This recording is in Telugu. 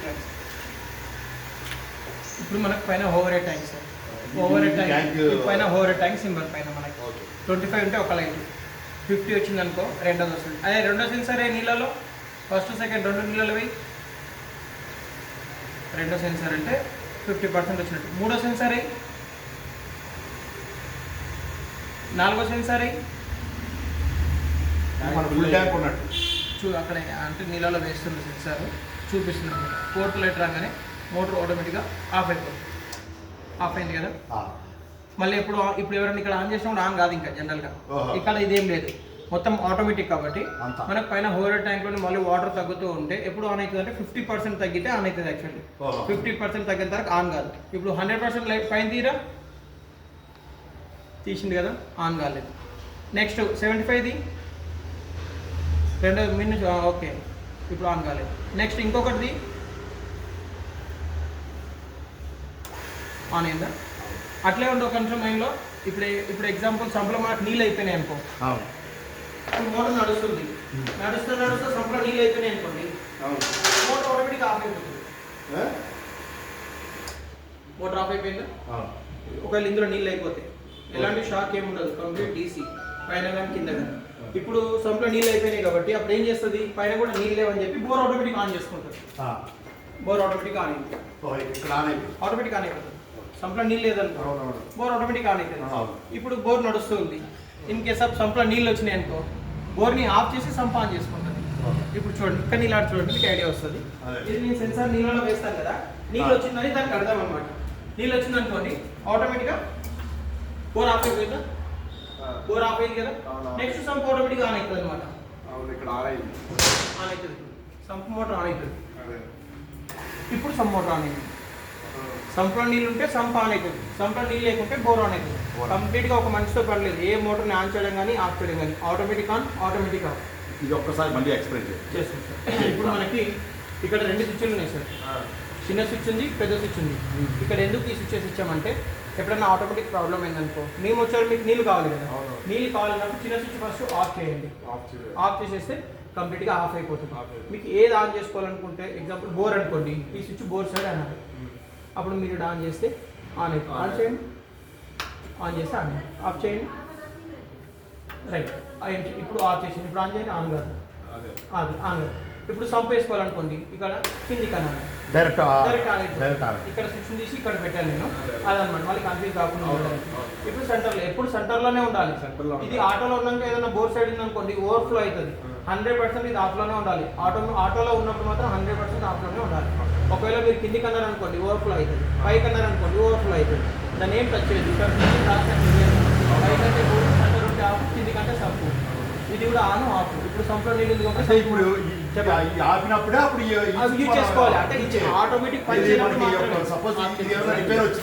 డిఫరెన్స్. ఇప్పుడు మనకు పైన over head tank sir, over head tank పైన ఓవర్ హెడ్ ట్యాంక్ సింబల్ పైన మనకి 25 ఉంటే ఒక లైట్, 50 వచ్చింది అనుకో రెండోది వస్తుంది. అదే రెండో సెన్సర్ నీళ్ళలో ఫస్ట్ సెకండ్ రెండు నీళ్ళలో పోయి రెండో సెన్సార్ అంటే 50% వచ్చినట్టు. మూడో సెన్సార్ అయ్యి నాలుగో సెన్సార్ అయ్యి అక్కడ అంటే నీళ్ళలో వేస్తుంది సెన్సార్ చూపిస్తుంది. ఫోర్త్ లైట్ రాగానే మోటార్ ఆటోమేటిక్గా ఆఫ్ అయిపోతుంది. ఆఫ్ అయింది కదా, మళ్ళీ ఇప్పుడు ఎవరైనా ఇక్కడ ఆన్ చేసినప్పుడు ఆన్ కాదు ఇంకా జనరల్గా. ఇక్కడ ఇదేం లేదు, మొత్తం ఆటోమేటిక్ కాబట్టి మనకు పైన ఓవర్ ట్యాంక్లో మళ్ళీ వాటర్ తగ్గుతూ ఉంటే ఎప్పుడు ఆన్ అవుతుంది అంటే 50% తగ్గితే ఆన్ అవుతుంది. యాక్చువల్లీ 50% తగ్గిన తర్వాత ఆన్ కాదు. ఇప్పుడు 100% లైట్ పైన తీసింది కదా, ఆన్ కాలేదు. నెక్స్ట్ 75ది రెండో మిన్ ఓకే, ఇప్పుడు ఆన్ కాలేదు. నెక్స్ట్ ఇంకొకటిది ఆన్ అయిందా? అట్లే ఉండే ఒక నిమిషం మైండ్లో. ఇప్పుడు ఎగ్జాంపుల్ సంపలో మనకు నీళ్ళు అయిపోయినాయి అనుకో, మోటార్ నడుస్తుంది, నడుస్తూ సంపలో నీళ్ళు అయిపోయినాయి అనుకోండి, మోటార్ ఆటోమేటిక్ ఆఫ్ అయిపోతుంది. మోటార్ ఆఫ్ అయిపోయిందా? ఒకవేళ ఇందులో నీళ్ళు అయిపోతాయి, ఎలాంటి షాక్ ఏమి ఉండదు, కంప్లీట్ డీసీ పైన కానీ కింద కానీ. ఇప్పుడు సంపలో నీళ్ళు అయిపోయినాయి కాబట్టి అప్పుడు ఏం చేస్తుంది, పైన కూడా నీళ్ళు లేవని చెప్పి బోర్ ఆటోమేటిక్ ఆన్ చేసుకుంటుంది. బోర్ ఆటోమేటిక్ ఆన్ అయింది, ఆటోమేటిక్ ఆన్ అయిపోతుంది. సంపలో నీళ్ళు లేదనుకో బోర్ ఆటోమేటిక్ ఆన్ అవుతుంది. ఇప్పుడు బోర్ నడుస్తుంది, ఇన్ కేస్ ఆఫ్ సంపలో నీళ్ళు వచ్చినాయి అనుకో బోర్ని ఆఫ్ చేసి సంప ఆన్ చేసుకుంటుంది. ఇప్పుడు చూడండి, ఇక్కడ నీళ్ళు ఆడి చూడండి, మీకు ఐడియా వస్తుంది. ఇది నేను సెన్సార్ నీళ్ళలో వేస్తాను కదా, నీళ్ళు వచ్చిందని దానికి అర్థం అనమాట. నీళ్ళు వచ్చింది అనుకోండి ఆటోమేటిక్గా బోర్ ఆఫ్ అయిపోయిందా, బోర్ ఆఫ్ అయింది కదా. నెక్స్ట్ సంప్ ఆటోమేటిక్గా ఆన్ అవుతుంది అనమాట. ఆన్ అవుతుంది, సంప్ మోటార్ ఆన్ అవుతుంది. ఇప్పుడు సంప్ మోటార్ ఆన్ అయింది. సంప్లో నీళ్ళు ఉంటే సంప్ ఆన్ అవుతుంది, సంప్లో నీళ్ళు లేకుంటే బోర్ ఆన్ అవుతుంది. కంప్లీట్గా ఒక మనిషితో పడలేదు, ఏ మోటార్ని ఆన్ చేయడం కానీ ఆఫ్ చేయడం కానీ, ఆటోమేటిక్ ఆన్ ఆటోమేటిక్ ఆఫ్. ఇది ఒక్కసారి మళ్ళీ ఎక్స్ప్లెయిన్ చేస్తాం సార్. ఇప్పుడు మనకి ఇక్కడ రెండు స్విచ్లు ఉన్నాయి సార్, చిన్న స్విచ్ ఉంది, పెద్ద స్విచ్ ఉంది. ఇక్కడ ఎందుకు ఈ స్విచ్చెస్ ఇచ్చామంటే ఎప్పుడైనా ఆటోమేటిక్ ప్రాబ్లం అయిందనుకో, మేము వచ్చారు మీకు నీళ్ళు కావాలి కదా, నీళ్ళు కావాలన్నప్పుడు చిన్న స్విచ్ ఫస్ట్ ఆఫ్ చేయండి. ఆఫ్ చేసేస్తే కంప్లీట్గా ఆఫ్ అయిపోతుంది. మీకు ఏది ఆన్ చేసుకోవాలనుకుంటే ఎగ్జాంపుల్ బోర్ అనుకోండి, ఈ స్విచ్ బోర్ సైడ్ అన్నారు, అప్పుడు మీరు ఆన్ చేస్తే ఆన్ అవుతుంది. ఆన్ చేయండి, ఆన్ చేస్తే ఆన్, ఆఫ్ చేయండి, రైట్. ఇప్పుడు ఆఫ్ చేసింది, ఇప్పుడు ఆన్ చేయండి, ఆన్ కాదు, అది ఆన్ కాదు. ఇప్పుడు సంప్ వేసుకోవాలనుకోండి, ఇక్కడ కింది కన్నా డైరెక్ట్ ఇక్కడ స్విచ్ తీసి ఇక్కడ పెట్టాను నేను, అదనమాట. మళ్ళీ కన్ఫ్యూజ్ కాకుండా ఉండడానికి. ఇప్పుడు సెంటర్లో ఎప్పుడు సెంటర్లోనే ఉండాలి. ఇది ఆటోలో ఉన్నాక ఏదైనా బోర్ సైడ్ ఉందనుకోండి ఓవర్ఫ్లో అవుతుంది. 100% ఇది ఆఫ్లోనే ఉండాలి. ఆటోలో ఉన్నప్పుడు మాత్రం 100% ఆఫ్లోనే ఉండాలి. ఒకవేళ మీరు కిందికి అన్నారనుకోండి ఓవర్ఫ్లో అవుతుంది, పైకి అన్నారనుకోండి ఓవర్ఫ్లో అవుతుంది. దాన్ని ఏం టచ్ చేయదు. ఇక్కడ పైకంటే సెంటర్ ఉంటే ఆఫ్, కింది కంటే సంపు. ఇది కూడా ఆన్ ఆఫ్. ఇప్పుడు సంప్లో నీళ్ళు ఇప్పుడు ఆపినప్పుడే అప్పుడు యూజ్ చేసుకోవాలి. అంటే ఆటోమేటిక్ పని చేయడం. సపోజ్ రిపేర్ వచ్చింది